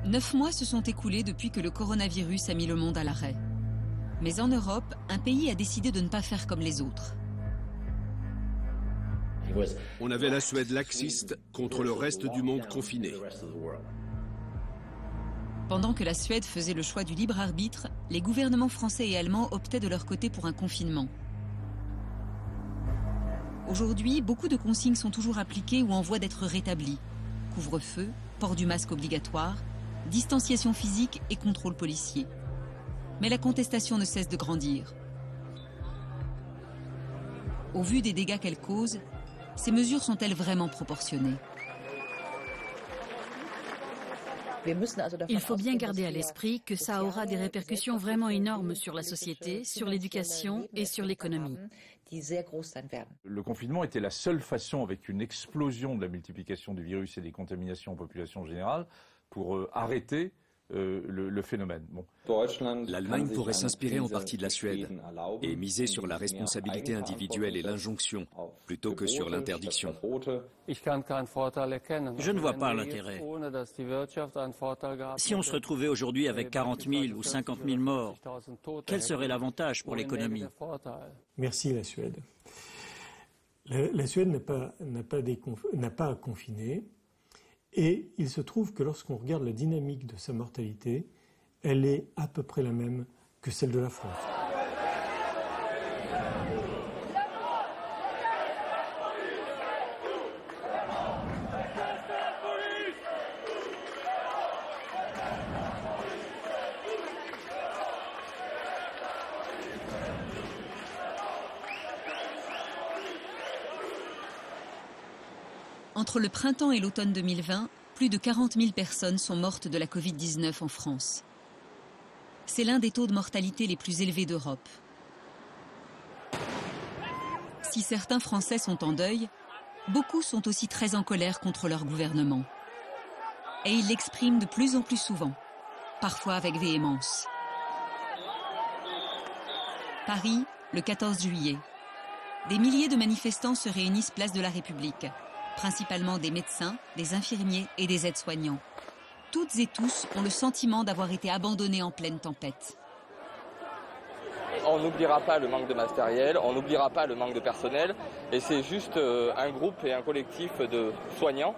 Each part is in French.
9 mois se sont écoulés depuis que le coronavirus a mis le monde à l'arrêt. Mais en Europe, un pays a décidé de ne pas faire comme les autres. On avait la Suède laxiste contre le reste du monde confiné. Pendant que la Suède faisait le choix du libre arbitre, les gouvernements français et allemands optaient de leur côté pour un confinement. Aujourd'hui, beaucoup de consignes sont toujours appliquées ou en voie d'être rétablies. Couvre-feu, port du masque obligatoire, distanciation physique et contrôle policier. Mais la contestation ne cesse de grandir. Au vu des dégâts qu'elles causent, ces mesures sont-elles vraiment proportionnées? Il faut bien garder à l'esprit que ça aura des répercussions vraiment énormes sur la société, sur l'éducation et sur l'économie. Le confinement était la seule façon, avec une explosion de la multiplication du virus et des contaminations en population générale, pour arrêter le phénomène. Bon. L'Allemagne pourrait s'inspirer en partie de la Suède et miser sur la responsabilité individuelle et l'injonction, plutôt que sur l'interdiction. Je ne vois pas l'intérêt. Si on se retrouvait aujourd'hui avec 40 000 ou 50 000 morts, quel serait l'avantage pour l'économie? Merci la Suède. La Suède n'a pas à confiner. Et il se trouve que lorsqu'on regarde la dynamique de sa mortalité, elle est à peu près la même que celle de la France. Entre le printemps et l'automne 2020, plus de 40 000 personnes sont mortes de la Covid-19 en France. C'est l'un des taux de mortalité les plus élevés d'Europe. Si certains Français sont en deuil, beaucoup sont aussi très en colère contre leur gouvernement. Et ils l'expriment de plus en plus souvent, parfois avec véhémence. Paris, le 14 juillet. Des milliers de manifestants se réunissent place de la République. Principalement des médecins, des infirmiers et des aides-soignants. Toutes et tous ont le sentiment d'avoir été abandonnés en pleine tempête. On n'oubliera pas le manque de matériel, on n'oubliera pas le manque de personnel. Et c'est juste un groupe et un collectif de soignants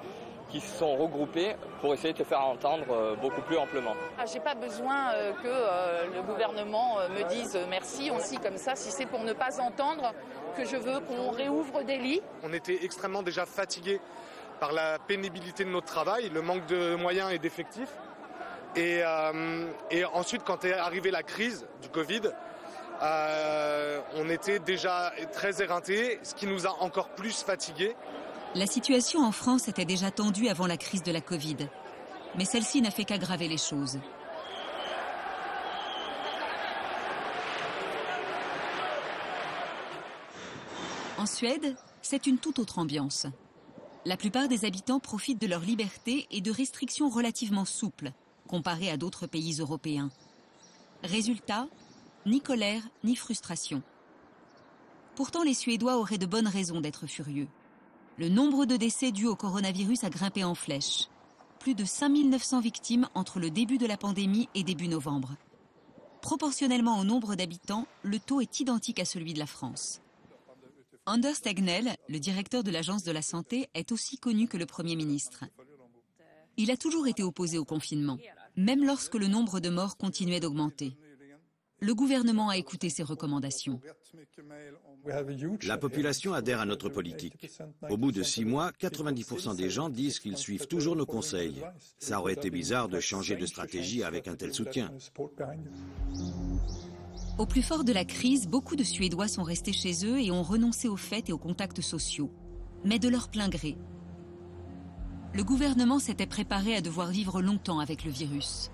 qui se sont regroupés pour essayer de se faire entendre beaucoup plus amplement. Je n'ai pas besoin que le gouvernement me dise merci, aussi comme ça, si c'est pour ne pas entendre que je veux qu'on réouvre des lits. On était extrêmement déjà fatigués par la pénibilité de notre travail, le manque de moyens et d'effectifs. Et ensuite, quand est arrivée la crise du Covid, on était déjà très éreintés, ce qui nous a encore plus fatigués. La situation en France était déjà tendue avant la crise de la Covid. Mais celle-ci n'a fait qu'aggraver les choses. En Suède, c'est une toute autre ambiance. La plupart des habitants profitent de leur liberté et de restrictions relativement souples, comparées à d'autres pays européens. Résultat, ni colère, ni frustration. Pourtant, les Suédois auraient de bonnes raisons d'être furieux. Le nombre de décès dus au coronavirus a grimpé en flèche. Plus de 5 900 victimes entre le début de la pandémie et début novembre. Proportionnellement au nombre d'habitants, le taux est identique à celui de la France. Anders Tegnell, le directeur de l'Agence de la Santé, est aussi connu que le Premier ministre. Il a toujours été opposé au confinement, même lorsque le nombre de morts continuait d'augmenter. Le gouvernement a écouté ses recommandations. La population adhère à notre politique. Au bout de 6 mois, 90% des gens disent qu'ils suivent toujours nos conseils. Ça aurait été bizarre de changer de stratégie avec un tel soutien. Au plus fort de la crise, beaucoup de Suédois sont restés chez eux et ont renoncé aux fêtes et aux contacts sociaux, mais de leur plein gré. Le gouvernement s'était préparé à devoir vivre longtemps avec le virus.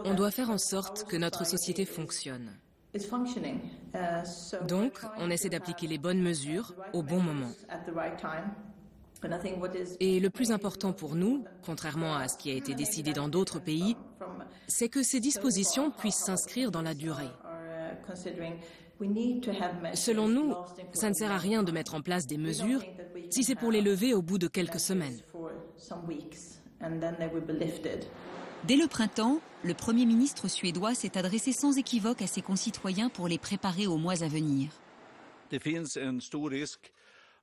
On doit faire en sorte que notre société fonctionne. Donc, on essaie d'appliquer les bonnes mesures au bon moment. Et le plus important pour nous, contrairement à ce qui a été décidé dans d'autres pays, c'est que ces dispositions puissent s'inscrire dans la durée. Selon nous, ça ne sert à rien de mettre en place des mesures si c'est pour les lever au bout de quelques semaines. Dès le printemps, le Premier ministre suédois s'est adressé sans équivoque à ses concitoyens pour les préparer aux mois à venir. Det finns en stor risk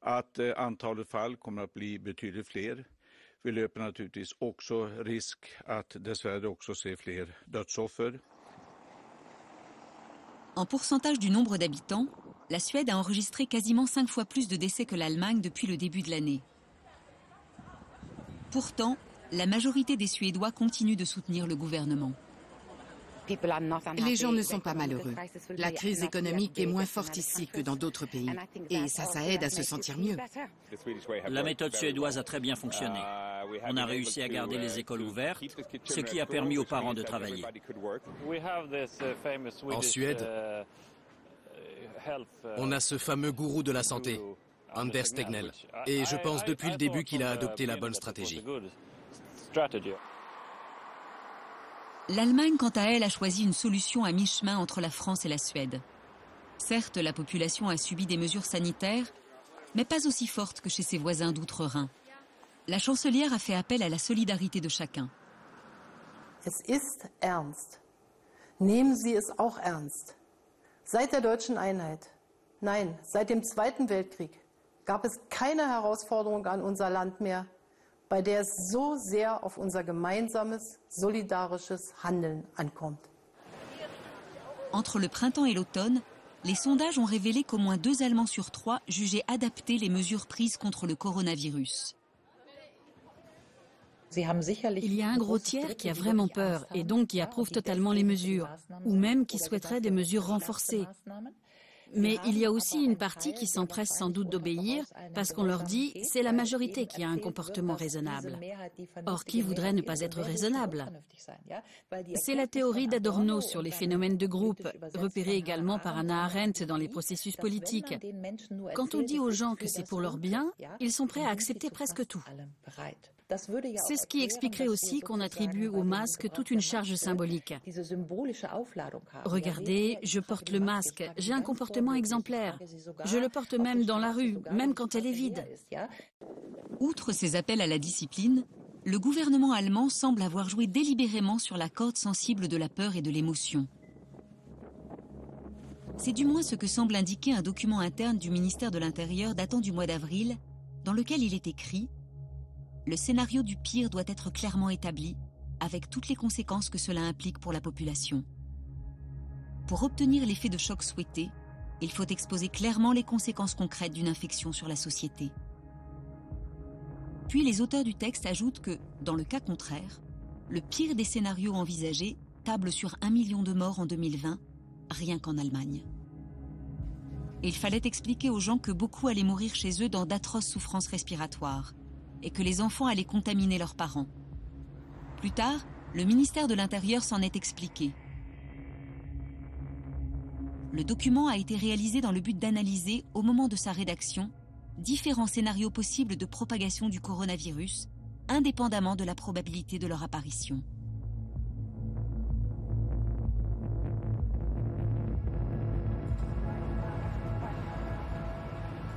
att antalet fall kommer att bli betydligt fler. Vi löper naturligtvis också risk att dessvärre också se fler dödsoffer. En pourcentage du nombre d'habitants, la Suède a enregistré quasiment 5 fois plus de décès que l'Allemagne depuis le début de l'année. Pourtant, la majorité des Suédois continuent de soutenir le gouvernement. Les gens ne sont pas malheureux. La crise économique est moins forte ici que dans d'autres pays. Et ça aide à se sentir mieux. La méthode suédoise a très bien fonctionné. On a réussi à garder les écoles ouvertes, ce qui a permis aux parents de travailler. En Suède, on a ce fameux gourou de la santé, Anders Tegnell. Et je pense depuis le début qu'il a adopté la bonne stratégie. L'Allemagne, quant à elle, a choisi une solution à mi-chemin entre la France et la Suède. Certes, la population a subi des mesures sanitaires, mais pas aussi fortes que chez ses voisins d'outre-Rhin. La chancelière a fait appel à la solidarité de chacun. Es ist ernst. Nehmen Sie es auch ernst. Seit der deutschen Einheit, nein, seit dem Zweiten Weltkrieg, gab es keine Herausforderung an unser Land mehr, bei der es so sehr auf unser gemeinsames, solidarisches Handeln ankommt. Entre le printemps et l'automne, les sondages ont révélé qu'au moins 2 Allemands sur 3 jugeaient adaptées les mesures prises contre le coronavirus. Il y a un gros tiers qui a vraiment peur et donc qui approuve totalement les mesures, ou même qui souhaiterait des mesures renforcées. Mais il y a aussi une partie qui s'empresse sans doute d'obéir parce qu'on leur dit « c'est la majorité qui a un comportement raisonnable ». Or, qui voudrait ne pas être raisonnable? C'est la théorie d'Adorno sur les phénomènes de groupe, repérée également par Hannah Arendt dans les processus politiques. Quand on dit aux gens que c'est pour leur bien, ils sont prêts à accepter presque tout. C'est ce qui expliquerait aussi qu'on attribue au masque toute une charge symbolique. Regardez, je porte le masque, j'ai un comportement exemplaire. Je le porte même dans la rue, même quand elle est vide. Outre ces appels à la discipline, le gouvernement allemand semble avoir joué délibérément sur la corde sensible de la peur et de l'émotion. C'est du moins ce que semble indiquer un document interne du ministère de l'Intérieur datant du mois d'avril, dans lequel il est écrit « Le scénario du pire doit être clairement établi, avec toutes les conséquences que cela implique pour la population. Pour obtenir l'effet de choc souhaité, il faut exposer clairement les conséquences concrètes d'une infection sur la société. » Puis les auteurs du texte ajoutent que, dans le cas contraire, le pire des scénarios envisagés table sur 1 million de morts en 2020, rien qu'en Allemagne. Et il fallait expliquer aux gens que beaucoup allaient mourir chez eux dans d'atroces souffrances respiratoires, et que les enfants allaient contaminer leurs parents. Plus tard, le ministère de l'Intérieur s'en est expliqué. Le document a été réalisé dans le but d'analyser, au moment de sa rédaction, différents scénarios possibles de propagation du coronavirus, indépendamment de la probabilité de leur apparition.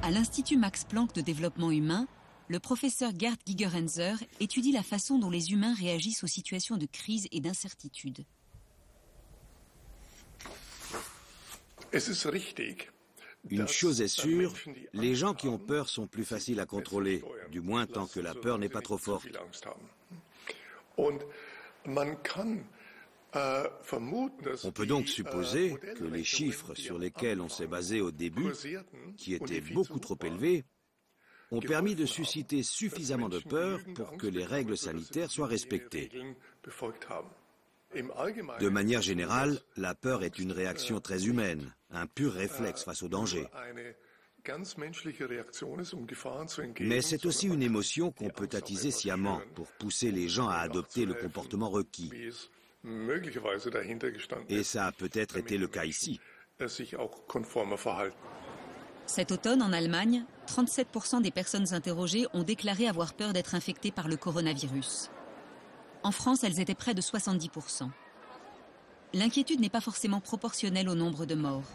À l'Institut Max Planck de développement humain, le professeur Gerd Gigerenzer étudie la façon dont les humains réagissent aux situations de crise et d'incertitude. Une chose est sûre, les gens qui ont peur sont plus faciles à contrôler, du moins tant que la peur n'est pas trop forte. On peut donc supposer que les chiffres sur lesquels on s'est basé au début, qui étaient beaucoup trop élevés, ont permis de susciter suffisamment de peur pour que les règles sanitaires soient respectées. De manière générale, la peur est une réaction très humaine, un pur réflexe face au danger. Mais c'est aussi une émotion qu'on peut attiser sciemment pour pousser les gens à adopter le comportement requis. Et ça a peut-être été le cas ici. Cet automne, en Allemagne, 37% des personnes interrogées ont déclaré avoir peur d'être infectées par le coronavirus. En France, elles étaient près de 70%. L'inquiétude n'est pas forcément proportionnelle au nombre de morts.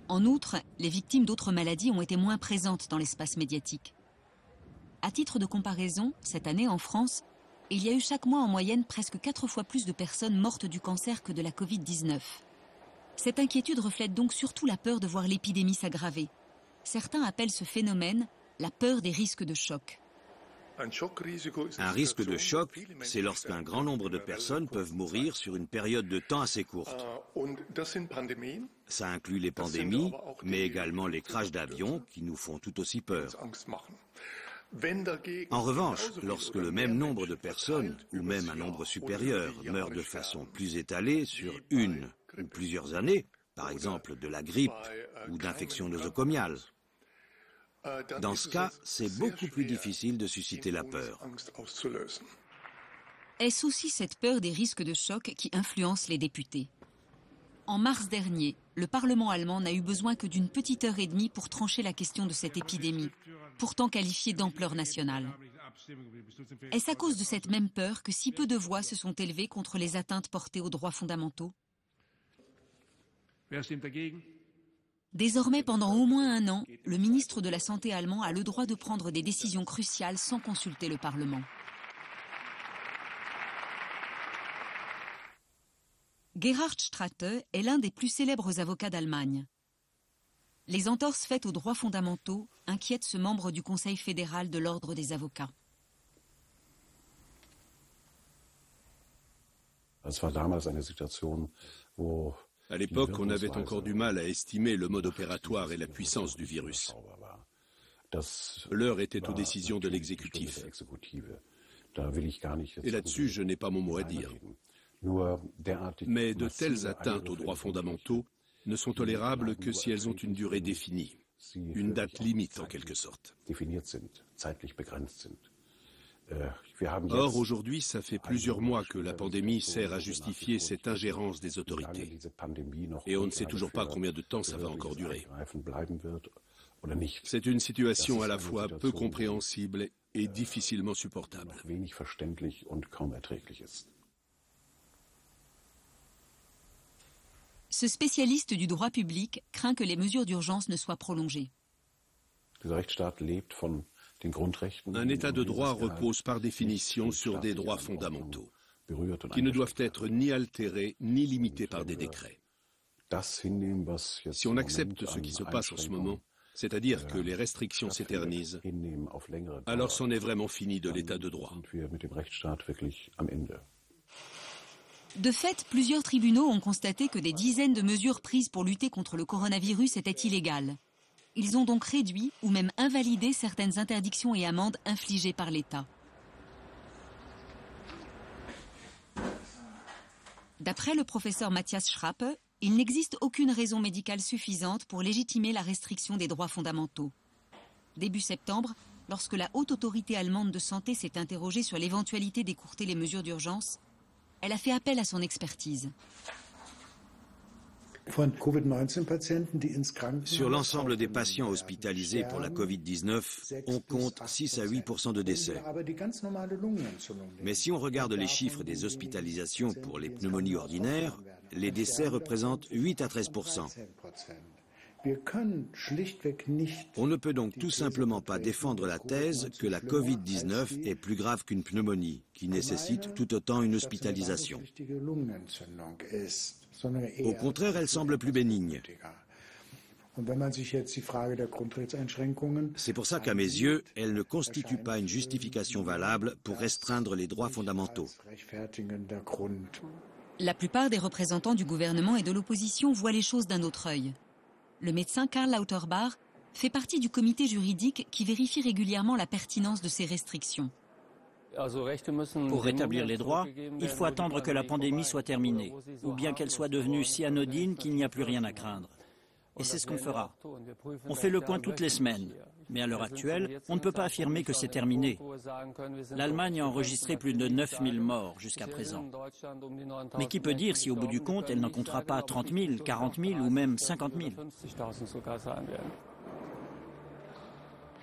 En outre, les victimes d'autres maladies ont été moins présentes dans l'espace médiatique. À titre de comparaison, cette année en France, il y a eu chaque mois en moyenne presque 4 fois plus de personnes mortes du cancer que de la Covid-19. Cette inquiétude reflète donc surtout la peur de voir l'épidémie s'aggraver. Certains appellent ce phénomène la peur des risques de choc. Un risque de choc, c'est lorsqu'un grand nombre de personnes peuvent mourir sur une période de temps assez courte. Ça inclut les pandémies, mais également les crashs d'avions qui nous font tout aussi peur. En revanche, lorsque le même nombre de personnes, ou même un nombre supérieur, meurt de façon plus étalée sur une ou plusieurs années, par exemple de la grippe ou d'infections nosocomiales, dans ce cas, c'est beaucoup plus difficile de susciter la peur. Est-ce aussi cette peur des risques de choc qui influence les députés? En mars dernier, le Parlement allemand n'a eu besoin que d'une petite heure et demie pour trancher la question de cette épidémie, pourtant qualifiée d'ampleur nationale. Est-ce à cause de cette même peur que si peu de voix se sont élevées contre les atteintes portées aux droits fondamentaux? Désormais, pendant au moins un an, le ministre de la Santé allemand a le droit de prendre des décisions cruciales sans consulter le Parlement. Gerhard Stratte est l'un des plus célèbres avocats d'Allemagne. Les entorses faites aux droits fondamentaux inquiètent ce membre du Conseil fédéral de l'Ordre des avocats. À l'époque, on avait encore du mal à estimer le mode opératoire et la puissance du virus. L'heure était aux décisions de l'exécutif. Et là-dessus, je n'ai pas mon mot à dire. Mais de telles atteintes aux droits fondamentaux ne sont tolérables que si elles ont une durée définie, une date limite en quelque sorte. Or, aujourd'hui, ça fait plusieurs mois que la pandémie sert à justifier cette ingérence des autorités. Et on ne sait toujours pas combien de temps ça va encore durer. C'est une situation à la fois peu compréhensible et difficilement supportable. Ce spécialiste du droit public craint que les mesures d'urgence ne soient prolongées. Un État de droit repose par définition sur des droits fondamentaux, qui ne doivent être ni altérés ni limités par des décrets. Si on accepte ce qui se passe en ce moment, c'est-à-dire que les restrictions s'éternisent, alors c'en est vraiment fini de l'État de droit. De fait, plusieurs tribunaux ont constaté que des dizaines de mesures prises pour lutter contre le coronavirus étaient illégales. Ils ont donc réduit ou même invalidé certaines interdictions et amendes infligées par l'État. D'après le professeur Matthias Schrappe, il n'existe aucune raison médicale suffisante pour légitimer la restriction des droits fondamentaux. Début septembre, lorsque la haute autorité allemande de santé s'est interrogée sur l'éventualité d'écourter les mesures d'urgence, elle a fait appel à son expertise. Sur l'ensemble des patients hospitalisés pour la Covid-19, on compte 6 à 8% de décès. Mais si on regarde les chiffres des hospitalisations pour les pneumonies ordinaires, les décès représentent 8 à 13%. On ne peut donc tout simplement pas défendre la thèse que la Covid-19 est plus grave qu'une pneumonie, qui nécessite tout autant une hospitalisation. Au contraire, elle semble plus bénigne. C'est pour ça qu'à mes yeux, elle ne constitue pas une justification valable pour restreindre les droits fondamentaux. La plupart des représentants du gouvernement et de l'opposition voient les choses d'un autre œil. Le médecin Karl Lauterbach fait partie du comité juridique qui vérifie régulièrement la pertinence de ces restrictions. Pour rétablir les droits, il faut attendre que la pandémie soit terminée, ou bien qu'elle soit devenue si anodine qu'il n'y a plus rien à craindre. Et c'est ce qu'on fera. On fait le point toutes les semaines, mais à l'heure actuelle, on ne peut pas affirmer que c'est terminé. L'Allemagne a enregistré plus de 9000 morts jusqu'à présent. Mais qui peut dire si au bout du compte, elle n'en comptera pas 30 000, 40 000 ou même 50 000 ?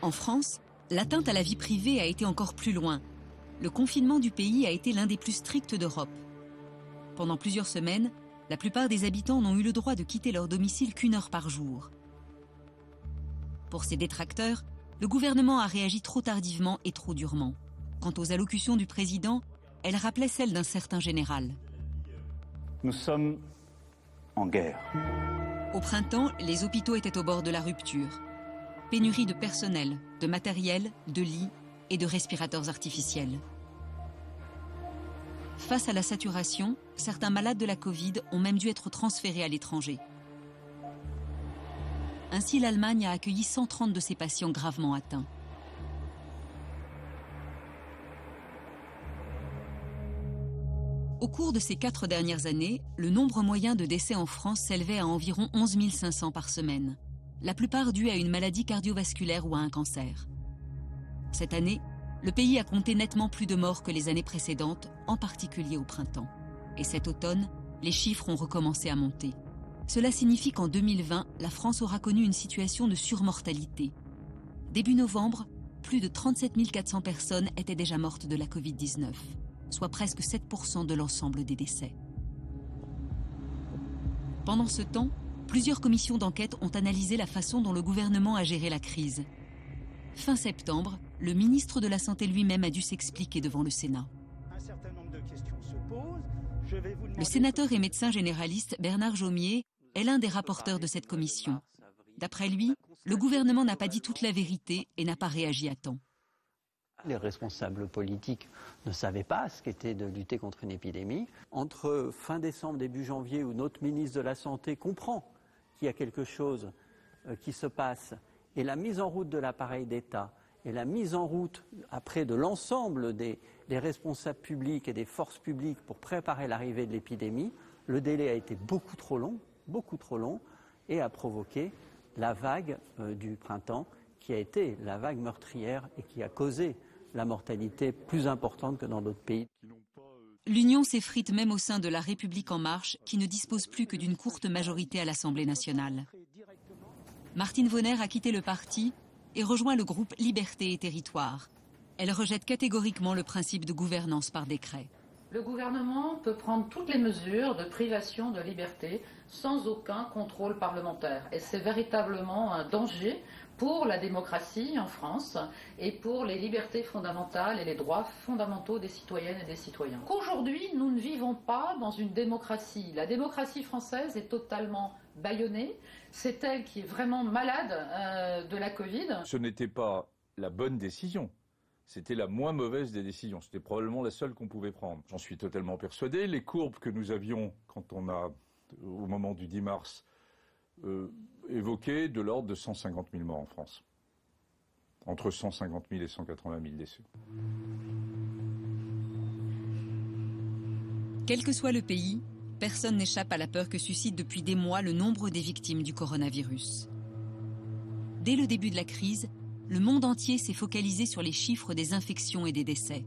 En France, l'atteinte à la vie privée a été encore plus loin. Le confinement du pays a été l'un des plus stricts d'Europe. Pendant plusieurs semaines, la plupart des habitants n'ont eu le droit de quitter leur domicile qu'1 heure par jour. Pour ces détracteurs, le gouvernement a réagi trop tardivement et trop durement. Quant aux allocutions du président, elles rappelaient celles d'un certain général. Nous sommes en guerre. Au printemps, les hôpitaux étaient au bord de la rupture. Pénurie de personnel, de matériel, de lits et de respirateurs artificiels. Face à la saturation, certains malades de la Covid ont même dû être transférés à l'étranger. Ainsi, l'Allemagne a accueilli 130 de ces patients gravement atteints. Au cours de ces 4 dernières années, le nombre moyen de décès en France s'élevait à environ 11 500 par semaine, la plupart dus à une maladie cardiovasculaire ou à un cancer. Cette année, le pays a compté nettement plus de morts que les années précédentes, en particulier au printemps. Et cet automne, les chiffres ont recommencé à monter. Cela signifie qu'en 2020, la France aura connu une situation de surmortalité. Début novembre, plus de 37 400 personnes étaient déjà mortes de la Covid-19, soit presque 7% de l'ensemble des décès. Pendant ce temps, plusieurs commissions d'enquête ont analysé la façon dont le gouvernement a géré la crise. Fin septembre, le ministre de la Santé lui-même a dû s'expliquer devant le Sénat. Un certain nombre de questions se posent. Le sénateur et médecin généraliste Bernard Jaumier est l'un des rapporteurs de cette commission. D'après lui, le gouvernement n'a pas dit toute la vérité et n'a pas réagi à temps. Les responsables politiques ne savaient pas ce qu'était de lutter contre une épidémie. Entre fin décembre, début janvier, où notre ministre de la Santé comprend qu'il y a quelque chose qui se passe, et la mise en route de l'appareil d'État, et la mise en route après de l'ensemble des responsables publics et des forces publiques pour préparer l'arrivée de l'épidémie, le délai a été beaucoup trop long, et a provoqué la vague du printemps, qui a été la vague meurtrière et qui a causé la mortalité plus importante que dans d'autres pays. L'union s'effrite même au sein de la République en marche, qui ne dispose plus que d'une courte majorité à l'Assemblée nationale. Martine Vonner a quitté le parti et rejoint le groupe Liberté et Territoire. Elle rejette catégoriquement le principe de gouvernance par décret. Le gouvernement peut prendre toutes les mesures de privation de liberté sans aucun contrôle parlementaire. Et c'est véritablement un danger pour la démocratie en France et pour les libertés fondamentales et les droits fondamentaux des citoyennes et des citoyens. Qu'aujourd'hui, nous ne vivons pas dans une démocratie. La démocratie française est totalement bâillonnée. C'est elle qui est vraiment malade de la Covid. Ce n'était pas la bonne décision. C'était la moins mauvaise des décisions. C'était probablement la seule qu'on pouvait prendre. J'en suis totalement persuadé. Les courbes que nous avions quand on a, au moment du 10 mars, évoqué de l'ordre de 150 000 morts en France. Entre 150 000 et 180 000 décès. Quel que soit le pays, personne n'échappe à la peur que suscite depuis des mois le nombre des victimes du coronavirus. Dès le début de la crise, le monde entier s'est focalisé sur les chiffres des infections et des décès.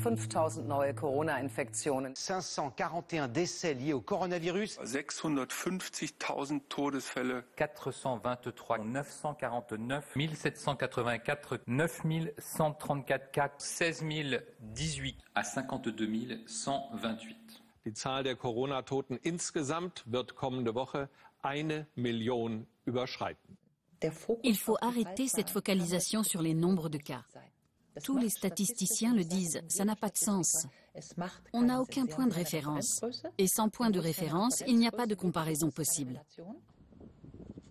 541 décès liés au coronavirus. 650.000 Todesfälle. 423, 949, 1784, 9134 cas, 16 018 à 52 128. Die Zahl der Corona-Toten insgesamt wird kommende Woche 1 Million überschreiten. Il faut arrêter cette focalisation sur les nombres de cas. Tous les statisticiens le disent, ça n'a pas de sens. On n'a aucun point de référence. Et sans point de référence, il n'y a pas de comparaison possible.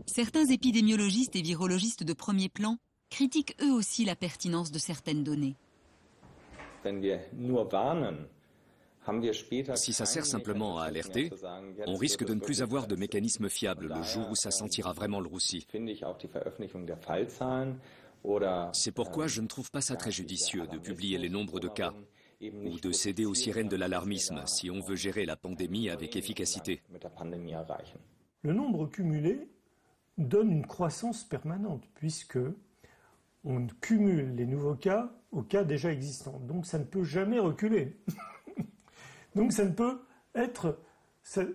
Certains épidémiologistes et virologistes de premier plan critiquent eux aussi la pertinence de certaines données. Si ça sert simplement à alerter, on risque de ne plus avoir de mécanisme fiable le jour où ça sentira vraiment le roussi. C'est pourquoi je ne trouve pas ça très judicieux de publier les nombres de cas ou de céder aux sirènes de l'alarmisme si on veut gérer la pandémie avec efficacité. Le nombre cumulé donne une croissance permanente puisque on cumule les nouveaux cas aux cas déjà existants. Donc ça ne peut jamais reculer. Donc ça ne peut être...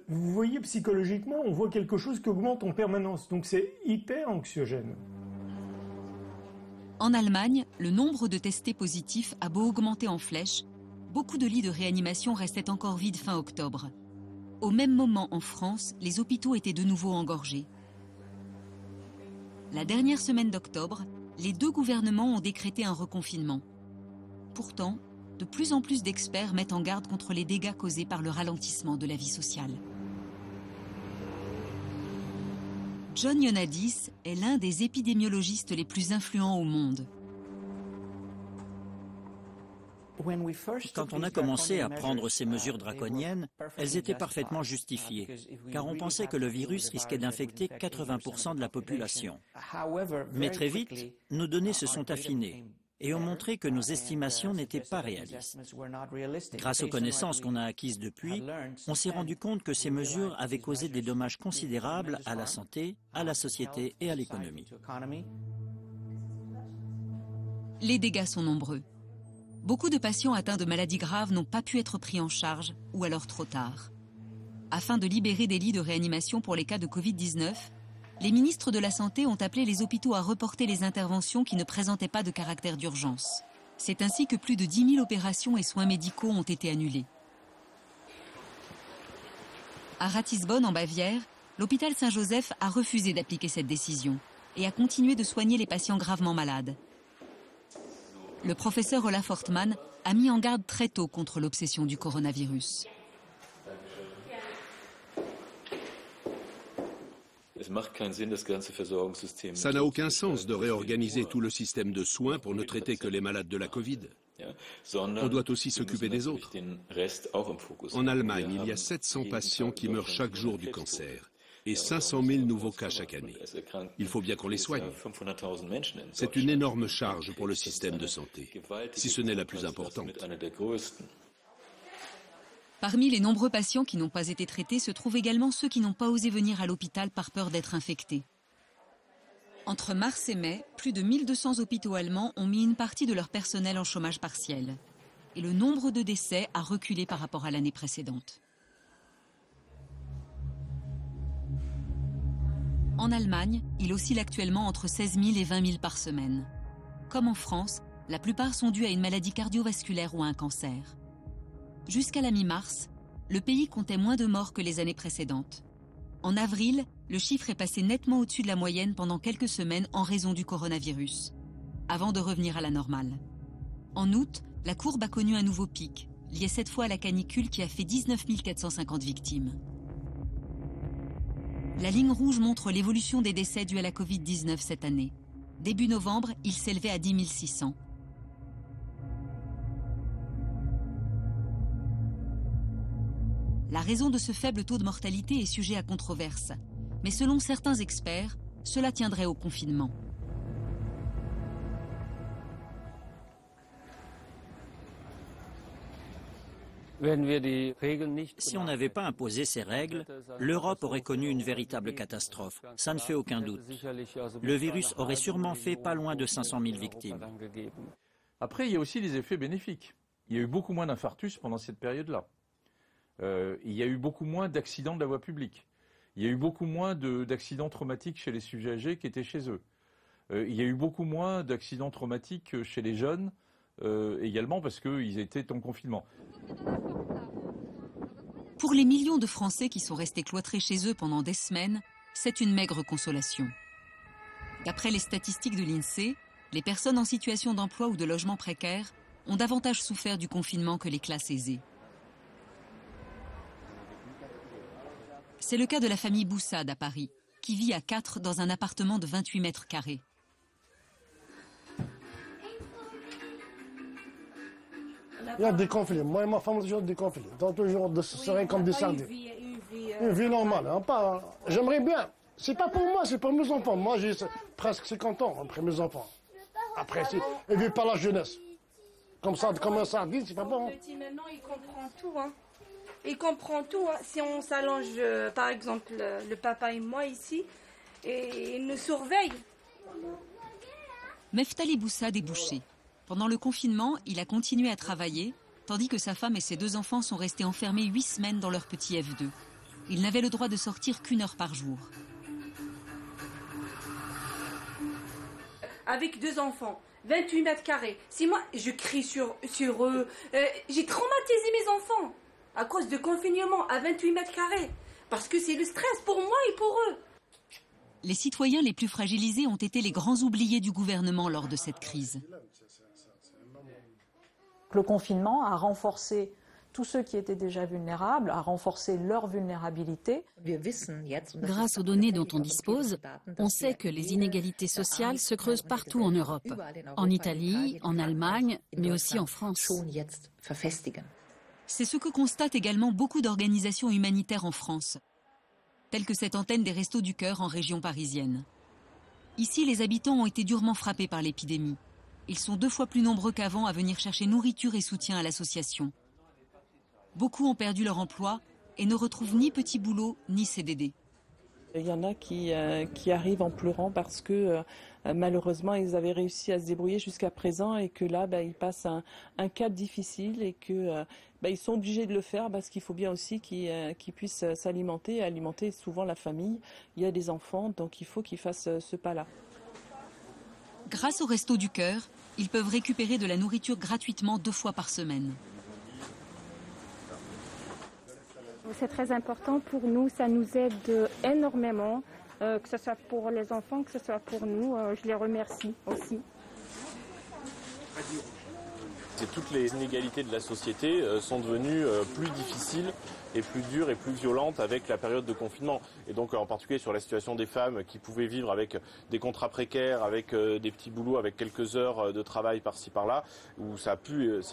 vous voyez, psychologiquement, on voit quelque chose qui augmente en permanence. Donc c'est hyper anxiogène. En Allemagne, le nombre de testés positifs a beau augmenter en flèche, beaucoup de lits de réanimation restaient encore vides fin octobre. Au même moment en France, les hôpitaux étaient de nouveau engorgés. La dernière semaine d'octobre, les deux gouvernements ont décrété un reconfinement. Pourtant, de plus en plus d'experts mettent en garde contre les dégâts causés par le ralentissement de la vie sociale. John Ioannidis est l'un des épidémiologistes les plus influents au monde. Quand on a commencé à prendre ces mesures draconiennes, elles étaient parfaitement justifiées, car on pensait que le virus risquait d'infecter 80% de la population. Mais très vite, nos données se sont affinées et ont montré que nos estimations n'étaient pas réalistes. Grâce aux connaissances qu'on a acquises depuis, on s'est rendu compte que ces mesures avaient causé des dommages considérables à la santé, à la société et à l'économie. Les dégâts sont nombreux. Beaucoup de patients atteints de maladies graves n'ont pas pu être pris en charge, ou alors trop tard. Afin de libérer des lits de réanimation pour les cas de Covid-19, les ministres de la Santé ont appelé les hôpitaux à reporter les interventions qui ne présentaient pas de caractère d'urgence. C'est ainsi que plus de 10 000 opérations et soins médicaux ont été annulés. À Ratisbonne, en Bavière, l'hôpital Saint-Joseph a refusé d'appliquer cette décision et a continué de soigner les patients gravement malades. Le professeur Olaf Ortmann a mis en garde très tôt contre l'obsession du coronavirus. Ça n'a aucun sens de réorganiser tout le système de soins pour ne traiter que les malades de la Covid. On doit aussi s'occuper des autres. En Allemagne, il y a 700 patients qui meurent chaque jour du cancer et 500 000 nouveaux cas chaque année. Il faut bien qu'on les soigne. C'est une énorme charge pour le système de santé, si ce n'est la plus importante. Parmi les nombreux patients qui n'ont pas été traités se trouvent également ceux qui n'ont pas osé venir à l'hôpital par peur d'être infectés. Entre mars et mai, plus de 1200 hôpitaux allemands ont mis une partie de leur personnel en chômage partiel. Et le nombre de décès a reculé par rapport à l'année précédente. En Allemagne, il oscille actuellement entre 16 000 et 20 000 par semaine. Comme en France, la plupart sont dus à une maladie cardiovasculaire ou à un cancer. Jusqu'à la mi-mars, le pays comptait moins de morts que les années précédentes. En avril, le chiffre est passé nettement au-dessus de la moyenne pendant quelques semaines en raison du coronavirus, avant de revenir à la normale. En août, la courbe a connu un nouveau pic, lié cette fois à la canicule qui a fait 19 450 victimes. La ligne rouge montre l'évolution des décès dus à la Covid-19 cette année. Début novembre, il s'élevait à 10 600. La raison de ce faible taux de mortalité est sujet à controverse. Mais selon certains experts, cela tiendrait au confinement. Si on n'avait pas imposé ces règles, l'Europe aurait connu une véritable catastrophe. Ça ne fait aucun doute. Le virus aurait sûrement fait pas loin de 500 000 victimes. Après, il y a aussi les effets bénéfiques. Il y a eu beaucoup moins d'infarctus pendant cette période-là. Il y a eu beaucoup moins d'accidents de la voie publique. Il y a eu beaucoup moins d'accidents traumatiques chez les sujets âgés qui étaient chez eux. Il y a eu beaucoup moins d'accidents traumatiques chez les jeunes, également parce qu'ils étaient en confinement. Pour les millions de Français qui sont restés cloîtrés chez eux pendant des semaines, c'est une maigre consolation. D'après les statistiques de l'INSEE, les personnes en situation d'emploi ou de logement précaire ont davantage souffert du confinement que les classes aisées. C'est le cas de la famille Boussade à Paris, qui vit à 4 dans un appartement de 28 mètres carrés. Il y a des conflits. Moi et ma femme, toujours des conflits. Dans toujours de serrer comme des sardines. Une vie normale. Hein, pas. J'aimerais bien. C'est pas pour moi, c'est pour mes enfants. Moi, j'ai presque 50 ans après mes enfants. Après, et puis par la jeunesse. Comme ça, comme un sardine, c'est pas bon. Le petit maintenant, il comprend tout. Hein. Il comprend tout. Hein. Si on s'allonge, par exemple, le papa et moi ici, et il nous surveille. Meftali Boussade est boucher. Pendant le confinement, il a continué à travailler, tandis que sa femme et ses 2 enfants sont restés enfermés 8 semaines dans leur petit F2. Il n'avait le droit de sortir qu'1 heure par jour. Avec 2 enfants, 28 mètres carrés. Si moi, je crie sur eux, j'ai traumatisé mes enfants à cause de confinement à 28 mètres carrés. Parce que c'est le stress pour moi et pour eux. Les citoyens les plus fragilisés ont été les grands oubliés du gouvernement lors de cette crise. Le confinement a renforcé tous ceux qui étaient déjà vulnérables, a renforcé leur vulnérabilité. Grâce aux données dont on dispose, on sait que les inégalités sociales se creusent partout en Europe, en Italie, en Allemagne, mais aussi en France. C'est ce que constatent également beaucoup d'organisations humanitaires en France, telles que cette antenne des Restos du Cœur en région parisienne. Ici, les habitants ont été durement frappés par l'épidémie. Ils sont 2 fois plus nombreux qu'avant à venir chercher nourriture et soutien à l'association. Beaucoup ont perdu leur emploi et ne retrouvent ni petit boulot ni CDD. Il y en a qui arrivent en pleurant parce que malheureusement ils avaient réussi à se débrouiller jusqu'à présent et que là ils passent un cap difficile et que ils sont obligés de le faire parce qu'il faut bien aussi qu'ils puissent s'alimenter et alimenter souvent la famille. Il y a des enfants, donc il faut qu'ils fassent ce pas-là. Grâce au Resto du Cœur, ils peuvent récupérer de la nourriture gratuitement 2 fois par semaine. C'est très important pour nous, ça nous aide énormément, que ce soit pour les enfants, que ce soit pour nous. Je les remercie aussi. Toutes les inégalités de la société sont devenues plus difficiles et plus dures et plus violentes avec la période de confinement. Et donc en particulier sur la situation des femmes qui pouvaient vivre avec des contrats précaires, avec des petits boulots, avec quelques heures de travail par-ci par-là, où ça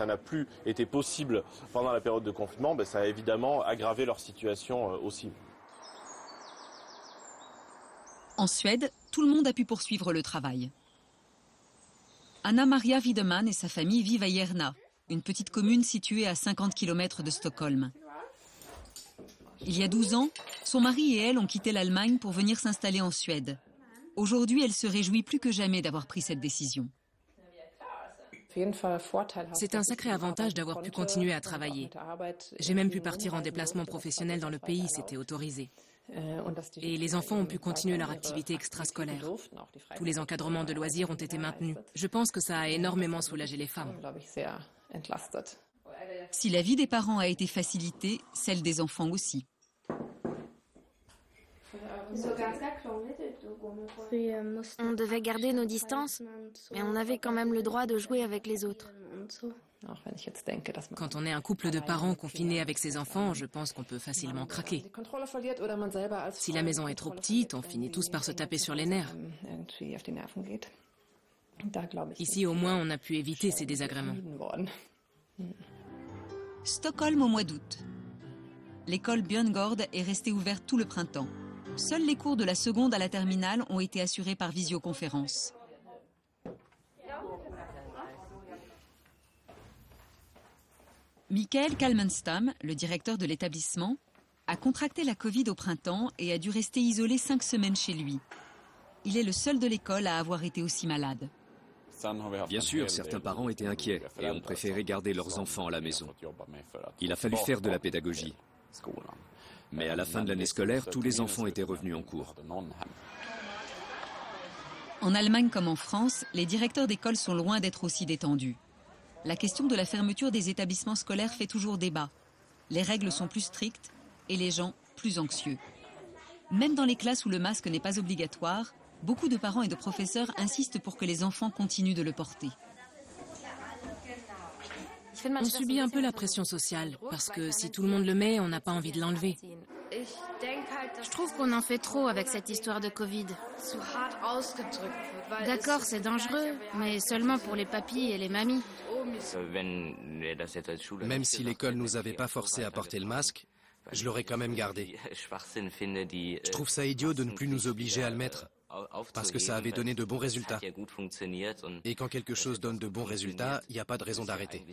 n'a plus été possible pendant la période de confinement, ça a évidemment aggravé leur situation aussi. En Suède, tout le monde a pu poursuivre le travail. Anna-Maria Wiedemann et sa famille vivent à Järna, une petite commune située à 50 km de Stockholm. Il y a 12 ans, son mari et elle ont quitté l'Allemagne pour venir s'installer en Suède. Aujourd'hui, elle se réjouit plus que jamais d'avoir pris cette décision. C'est un sacré avantage d'avoir pu continuer à travailler. J'ai même pu partir en déplacement professionnel dans le pays, c'était autorisé. Et les enfants ont pu continuer leur activité extrascolaire. Tous les encadrements de loisirs ont été maintenus. Je pense que ça a énormément soulagé les femmes. Si la vie des parents a été facilitée, celle des enfants aussi. On devait garder nos distances, mais on avait quand même le droit de jouer avec les autres. Quand on est un couple de parents confinés avec ses enfants, je pense qu'on peut facilement craquer. Si la maison est trop petite, on finit tous par se taper sur les nerfs. Ici, au moins, on a pu éviter ces désagréments. Stockholm au mois d'août. L'école Björngård est restée ouverte tout le printemps. Seuls les cours de la seconde à la terminale ont été assurés par visioconférence. Mikael Kalmenstam, le directeur de l'établissement, a contracté la Covid au printemps et a dû rester isolé 5 semaines chez lui. Il est le seul de l'école à avoir été aussi malade. Bien sûr, certains parents étaient inquiets et ont préféré garder leurs enfants à la maison. Il a fallu faire de la pédagogie. Mais à la fin de l'année scolaire, tous les enfants étaient revenus en cours. En Allemagne comme en France, les directeurs d'école sont loin d'être aussi détendus. La question de la fermeture des établissements scolaires fait toujours débat. Les règles sont plus strictes et les gens plus anxieux. Même dans les classes où le masque n'est pas obligatoire, beaucoup de parents et de professeurs insistent pour que les enfants continuent de le porter. On subit un peu la pression sociale, parce que si tout le monde le met, on n'a pas envie de l'enlever. Je trouve qu'on en fait trop avec cette histoire de Covid. D'accord, c'est dangereux, mais seulement pour les papis et les mamies. Même si l'école nous avait pas forcé à porter le masque, je l'aurais quand même gardé. Je trouve ça idiot de ne plus nous obliger à le mettre, parce que ça avait donné de bons résultats. Et quand quelque chose donne de bons résultats, il n'y a pas de raison d'arrêter.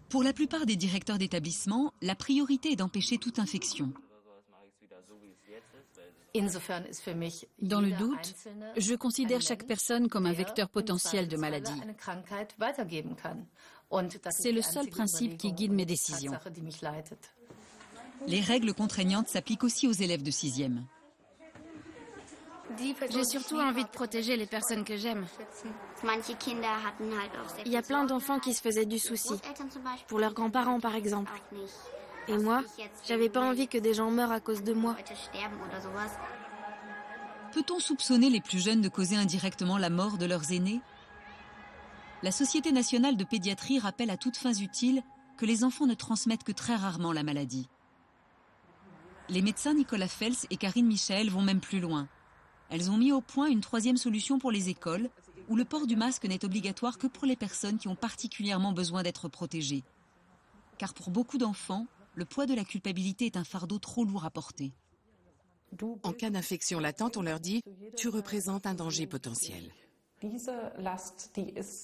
Pour la plupart des directeurs d'établissement, la priorité est d'empêcher toute infection. Dans le doute, je considère chaque personne comme un vecteur potentiel de maladie. C'est le seul principe qui guide mes décisions. Les règles contraignantes s'appliquent aussi aux élèves de 6e. J'ai surtout envie de protéger les personnes que j'aime. Il y a plein d'enfants qui se faisaient du souci, pour leurs grands-parents par exemple. Et moi, j'avais pas envie que des gens meurent à cause de moi. Peut-on soupçonner les plus jeunes de causer indirectement la mort de leurs aînés? La Société nationale de pédiatrie rappelle à toutes fins utiles que les enfants ne transmettent que très rarement la maladie. Les médecins Nicolas Fels et Karine Michael vont même plus loin. Elles ont mis au point une troisième solution pour les écoles, où le port du masque n'est obligatoire que pour les personnes qui ont particulièrement besoin d'être protégées. Car pour beaucoup d'enfants, le poids de la culpabilité est un fardeau trop lourd à porter. En cas d'infection latente, on leur dit « tu représentes un danger potentiel ».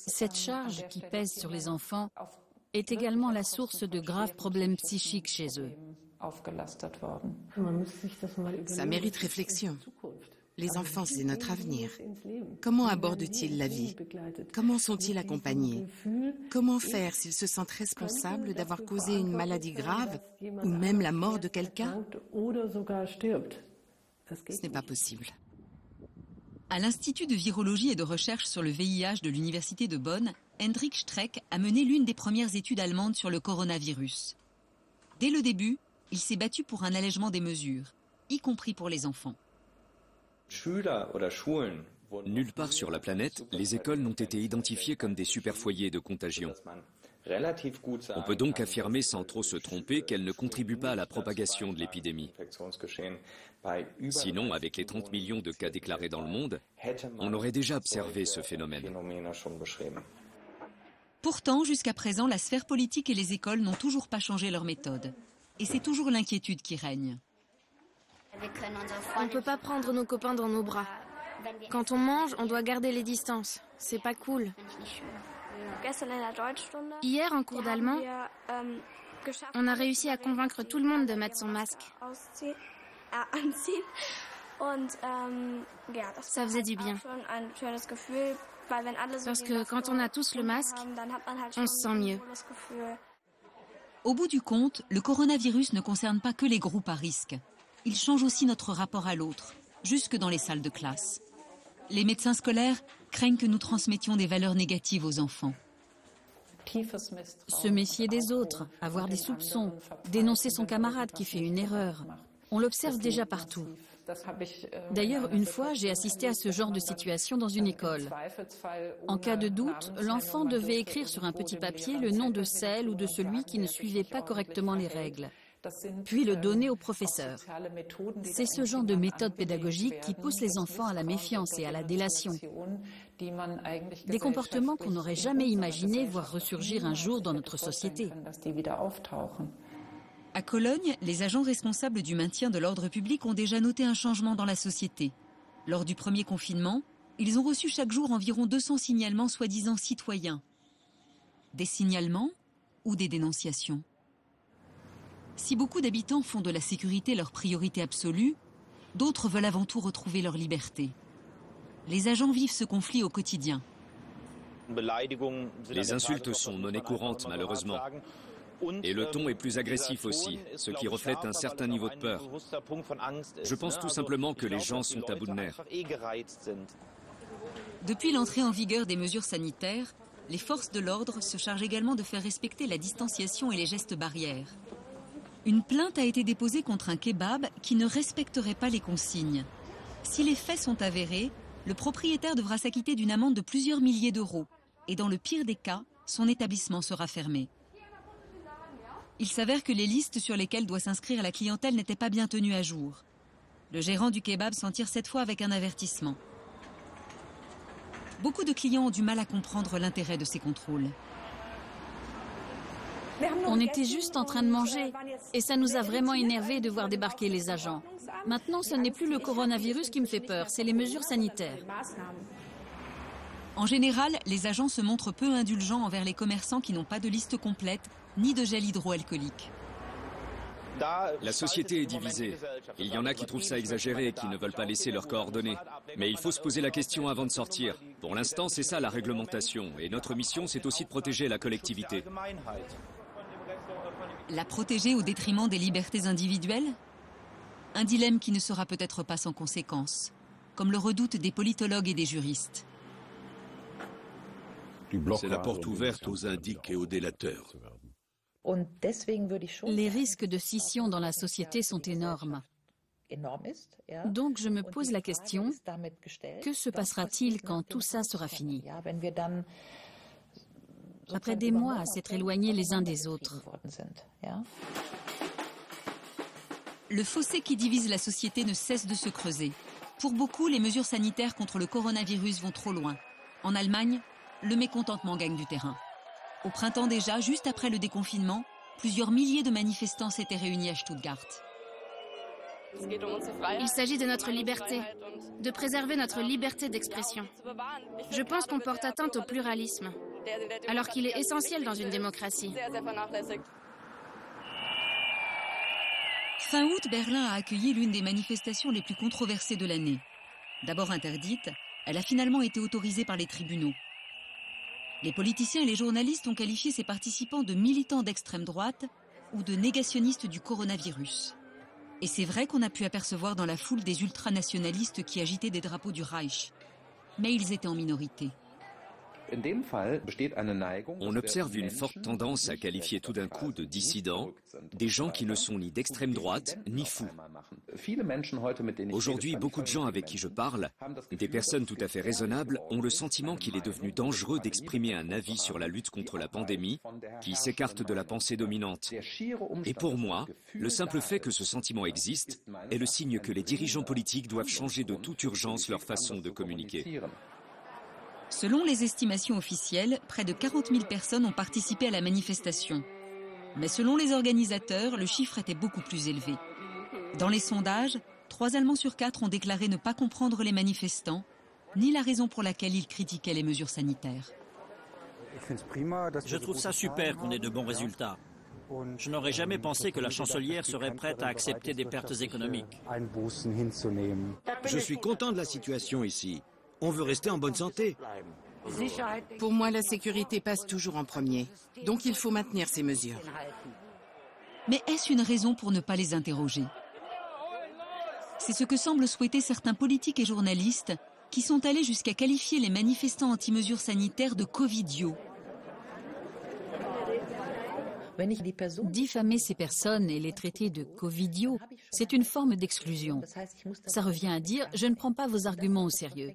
Cette charge qui pèse sur les enfants est également la source de graves problèmes psychiques chez eux. Ça mérite réflexion. Les enfants, c'est notre avenir. Comment abordent-ils la vie? Comment sont-ils accompagnés? Comment faire s'ils se sentent responsables d'avoir causé une maladie grave ou même la mort de quelqu'un? Ce n'est pas possible. À l'Institut de virologie et de recherche sur le VIH de l'Université de Bonn, Hendrik Streeck a mené l'une des premières études allemandes sur le coronavirus. Dès le début, il s'est battu pour un allègement des mesures, y compris pour les enfants. Nulle part sur la planète, les écoles n'ont été identifiées comme des super-foyers de contagion. On peut donc affirmer sans trop se tromper qu'elles ne contribuent pas à la propagation de l'épidémie. Sinon, avec les 30 millions de cas déclarés dans le monde, on aurait déjà observé ce phénomène. Pourtant, jusqu'à présent, la sphère politique et les écoles n'ont toujours pas changé leur méthode. Et c'est toujours l'inquiétude qui règne. On ne peut pas prendre nos copains dans nos bras. Quand on mange, on doit garder les distances. C'est pas cool. Hier, en cours d'allemand, on a réussi à convaincre tout le monde de mettre son masque. Ça faisait du bien. Parce que quand on a tous le masque, on se sent mieux. Au bout du compte, le coronavirus ne concerne pas que les groupes à risque. Il change aussi notre rapport à l'autre, jusque dans les salles de classe. Les médecins scolaires craignent que nous transmettions des valeurs négatives aux enfants. Se méfier des autres, avoir des soupçons, dénoncer son camarade qui fait une erreur. On l'observe déjà partout. D'ailleurs, une fois, j'ai assisté à ce genre de situation dans une école. En cas de doute, l'enfant devait écrire sur un petit papier le nom de celle ou de celui qui ne suivait pas correctement les règles, puis le donner au professeur. C'est ce genre de méthode pédagogique qui pousse les enfants à la méfiance et à la délation. Des comportements qu'on n'aurait jamais imaginé voir ressurgir un jour dans notre société. À Cologne, les agents responsables du maintien de l'ordre public ont déjà noté un changement dans la société. Lors du premier confinement, ils ont reçu chaque jour environ 200 signalements soi-disant citoyens. Des signalements ou des dénonciations? Si beaucoup d'habitants font de la sécurité leur priorité absolue, d'autres veulent avant tout retrouver leur liberté. Les agents vivent ce conflit au quotidien. Les insultes sont monnaie courante, malheureusement. Et le ton est plus agressif aussi, ce qui reflète un certain niveau de peur. Je pense tout simplement que les gens sont à bout de nerfs. Depuis l'entrée en vigueur des mesures sanitaires, les forces de l'ordre se chargent également de faire respecter la distanciation et les gestes barrières. Une plainte a été déposée contre un kebab qui ne respecterait pas les consignes. Si les faits sont avérés, le propriétaire devra s'acquitter d'une amende de plusieurs milliers d'euros. Et dans le pire des cas, son établissement sera fermé. Il s'avère que les listes sur lesquelles doit s'inscrire la clientèle n'étaient pas bien tenues à jour. Le gérant du kebab s'en tire cette fois avec un avertissement. Beaucoup de clients ont du mal à comprendre l'intérêt de ces contrôles. On était juste en train de manger et ça nous a vraiment énervés de voir débarquer les agents. Maintenant, ce n'est plus le coronavirus qui me fait peur, c'est les mesures sanitaires. En général, les agents se montrent peu indulgents envers les commerçants qui n'ont pas de liste complète ni de gel hydroalcoolique. La société est divisée. Il y en a qui trouvent ça exagéré et qui ne veulent pas laisser leurs coordonnées. Mais il faut se poser la question avant de sortir. Pour l'instant, c'est ça la réglementation. Et notre mission, c'est aussi de protéger la collectivité. La protéger au détriment des libertés individuelles? Un dilemme qui ne sera peut-être pas sans conséquences, comme le redoutent des politologues et des juristes. C'est la porte ouverte aux indiques et aux délateurs. Les risques de scission dans la société sont énormes. Donc je me pose la question, que se passera-t-il quand tout ça sera fini? Après des mois à s'être éloignés les uns des autres. Le fossé qui divise la société ne cesse de se creuser. Pour beaucoup, les mesures sanitaires contre le coronavirus vont trop loin. En Allemagne, le mécontentement gagne du terrain. Au printemps déjà, juste après le déconfinement, plusieurs milliers de manifestants s'étaient réunis à Stuttgart. Il s'agit de notre liberté, de préserver notre liberté d'expression. Je pense qu'on porte atteinte au pluralisme, alors qu'il est essentiel dans une démocratie. Fin août, Berlin a accueilli l'une des manifestations les plus controversées de l'année. D'abord interdite, elle a finalement été autorisée par les tribunaux. Les politiciens et les journalistes ont qualifié ces participants de militants d'extrême droite ou de négationnistes du coronavirus. Et c'est vrai qu'on a pu apercevoir dans la foule des ultranationalistes qui agitaient des drapeaux du Reich. Mais ils étaient en minorité. On observe une forte tendance à qualifier tout d'un coup de dissidents des gens qui ne sont ni d'extrême droite ni fous. Aujourd'hui, beaucoup de gens avec qui je parle, des personnes tout à fait raisonnables, ont le sentiment qu'il est devenu dangereux d'exprimer un avis sur la lutte contre la pandémie qui s'écarte de la pensée dominante. Et pour moi, le simple fait que ce sentiment existe est le signe que les dirigeants politiques doivent changer de toute urgence leur façon de communiquer. Selon les estimations officielles, près de 40 000 personnes ont participé à la manifestation. Mais selon les organisateurs, le chiffre était beaucoup plus élevé. Dans les sondages, 3 Allemands sur 4 ont déclaré ne pas comprendre les manifestants, ni la raison pour laquelle ils critiquaient les mesures sanitaires. Je trouve ça super qu'on ait de bons résultats. Je n'aurais jamais pensé que la chancelière serait prête à accepter des pertes économiques. Je suis content de la situation ici. On veut rester en bonne santé. Pour moi, la sécurité passe toujours en premier. Donc il faut maintenir ces mesures. Mais est-ce une raison pour ne pas les interroger? C'est ce que semblent souhaiter certains politiques et journalistes qui sont allés jusqu'à qualifier les manifestants anti-mesures sanitaires de covidios. Diffamer ces personnes et les traiter de covidios, c'est une forme d'exclusion. Ça revient à dire « je ne prends pas vos arguments au sérieux ».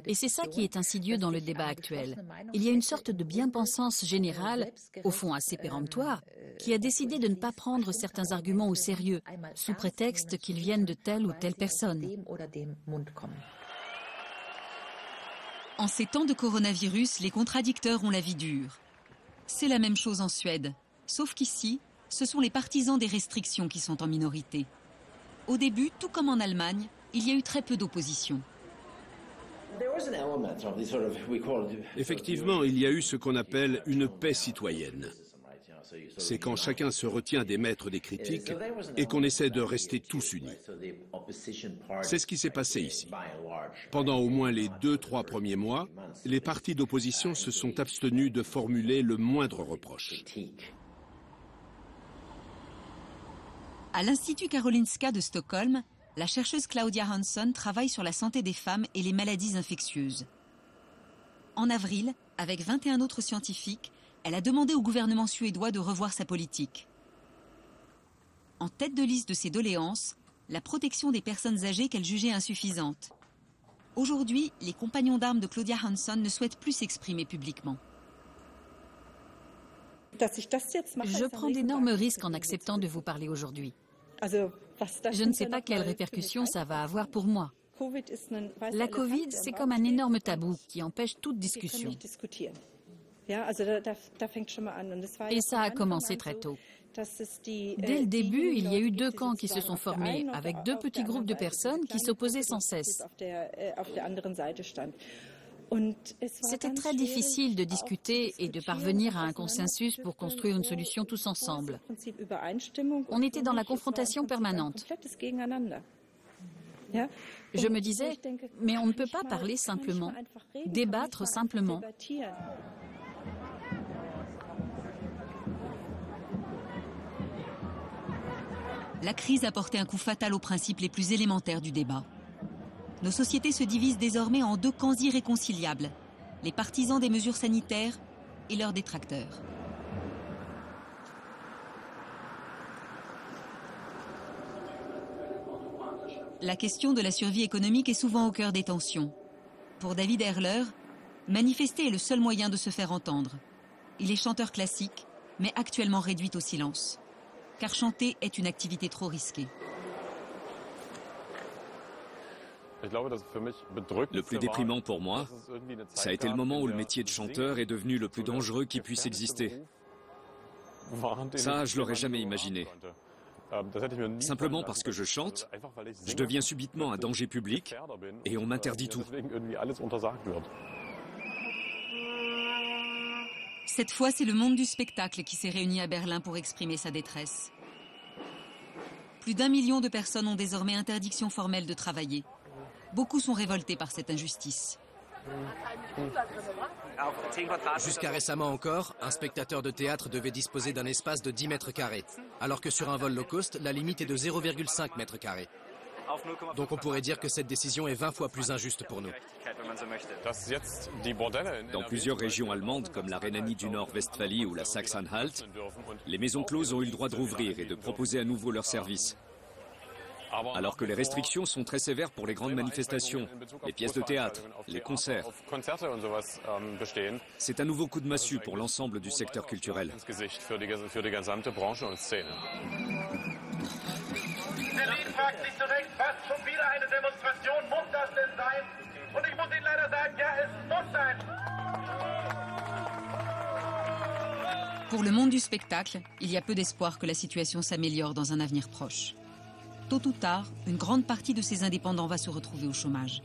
Et c'est ça qui est insidieux dans le débat actuel. Il y a une sorte de bien-pensance générale, au fond assez péremptoire, qui a décidé de ne pas prendre certains arguments au sérieux, sous prétexte qu'ils viennent de telle ou telle personne. En ces temps de coronavirus, les contradicteurs ont la vie dure. C'est la même chose en Suède. Sauf qu'ici, ce sont les partisans des restrictions qui sont en minorité. Au début, tout comme en Allemagne, il y a eu très peu d'opposition. Effectivement, il y a eu ce qu'on appelle une paix citoyenne. C'est quand chacun se retient d'émettre des critiques et qu'on essaie de rester tous unis. C'est ce qui s'est passé ici. Pendant au moins les 2-3 premiers mois, les partis d'opposition se sont abstenus de formuler le moindre reproche. À l'Institut Karolinska de Stockholm, la chercheuse Claudia Hansson travaille sur la santé des femmes et les maladies infectieuses. En avril, avec 21 autres scientifiques, elle a demandé au gouvernement suédois de revoir sa politique. En tête de liste de ses doléances, la protection des personnes âgées qu'elle jugeait insuffisante. Aujourd'hui, les compagnons d'armes de Claudia Hansson ne souhaitent plus s'exprimer publiquement. Je prends d'énormes risques en acceptant de vous parler aujourd'hui. Je ne sais pas quelles répercussions ça va avoir pour moi. La Covid, c'est comme un énorme tabou qui empêche toute discussion. Et ça a commencé très tôt. Dès le début, il y a eu 2 camps qui se sont formés, avec 2 petits groupes de personnes qui s'opposaient sans cesse. C'était très difficile de discuter et de parvenir à un consensus pour construire une solution tous ensemble. On était dans la confrontation permanente. Je me disais, mais on ne peut pas parler simplement, débattre simplement. La crise a porté un coup fatal aux principes les plus élémentaires du débat. Nos sociétés se divisent désormais en 2 camps irréconciliables, les partisans des mesures sanitaires et leurs détracteurs. La question de la survie économique est souvent au cœur des tensions. Pour David Erler, manifester est le seul moyen de se faire entendre. Il est chanteur classique, mais actuellement réduit au silence. Car chanter est une activité trop risquée. Le plus déprimant pour moi, ça a été le moment où le métier de chanteur est devenu le plus dangereux qui puisse exister. Ça, je l'aurais jamais imaginé. Simplement parce que je chante, je deviens subitement un danger public et on m'interdit tout. Cette fois, c'est le monde du spectacle qui s'est réuni à Berlin pour exprimer sa détresse. Plus d'1 million de personnes ont désormais interdiction formelle de travailler. Beaucoup sont révoltés par cette injustice. Jusqu'à récemment encore, un spectateur de théâtre devait disposer d'un espace de 10 mètres carrés, alors que sur un vol low cost, la limite est de 0,5 mètres carrés. Donc on pourrait dire que cette décision est 20 fois plus injuste pour nous. Dans plusieurs régions allemandes, comme la Rhénanie du Nord-Westphalie ou la Saxe-Anhalt, les maisons closes ont eu le droit de rouvrir et de proposer à nouveau leurs services. Alors que les restrictions sont très sévères pour les grandes manifestations, les pièces de théâtre, les concerts. C'est un nouveau coup de massue pour l'ensemble du secteur culturel. Pour le monde du spectacle, il y a peu d'espoir que la situation s'améliore dans un avenir proche. Tôt ou tard, une grande partie de ces indépendants va se retrouver au chômage.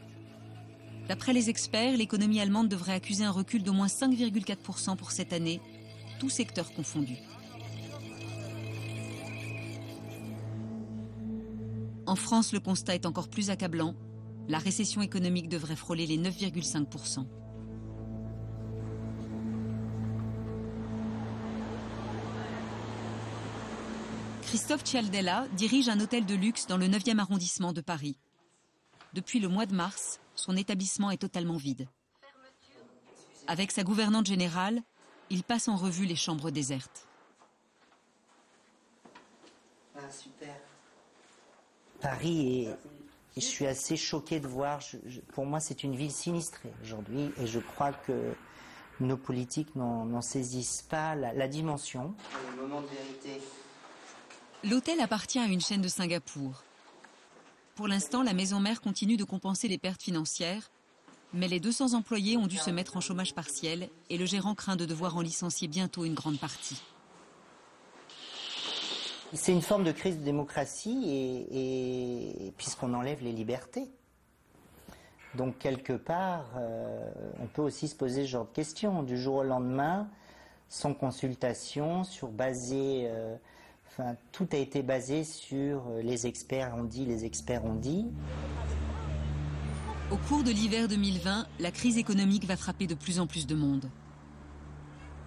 D'après les experts, l'économie allemande devrait accuser un recul d'au moins 5,4% pour cette année, tous secteurs confondus. En France, le constat est encore plus accablant. La récession économique devrait frôler les 9,5%. Christophe Cialdella dirige un hôtel de luxe dans le 9e arrondissement de Paris. Depuis le mois de mars, son établissement est totalement vide. Avec sa gouvernante générale, il passe en revue les chambres désertes. Ah, super. Paris, je suis assez choquée de voir, pour moi c'est une ville sinistrée aujourd'hui et je crois que nos politiques n'en saisissent pas la dimension. Le moment de vérité. L'hôtel appartient à une chaîne de Singapour. Pour l'instant, la maison mère continue de compenser les pertes financières, mais les 200 employés ont dû se mettre en chômage partiel et le gérant craint de devoir en licencier bientôt une grande partie. C'est une forme de crise de démocratie et puisqu'on enlève les libertés. Donc quelque part, on peut aussi se poser ce genre de questions. Du jour au lendemain, sans consultation, tout a été basé sur les experts ont dit, les experts ont dit. Au cours de l'hiver 2020, la crise économique va frapper de plus en plus de monde.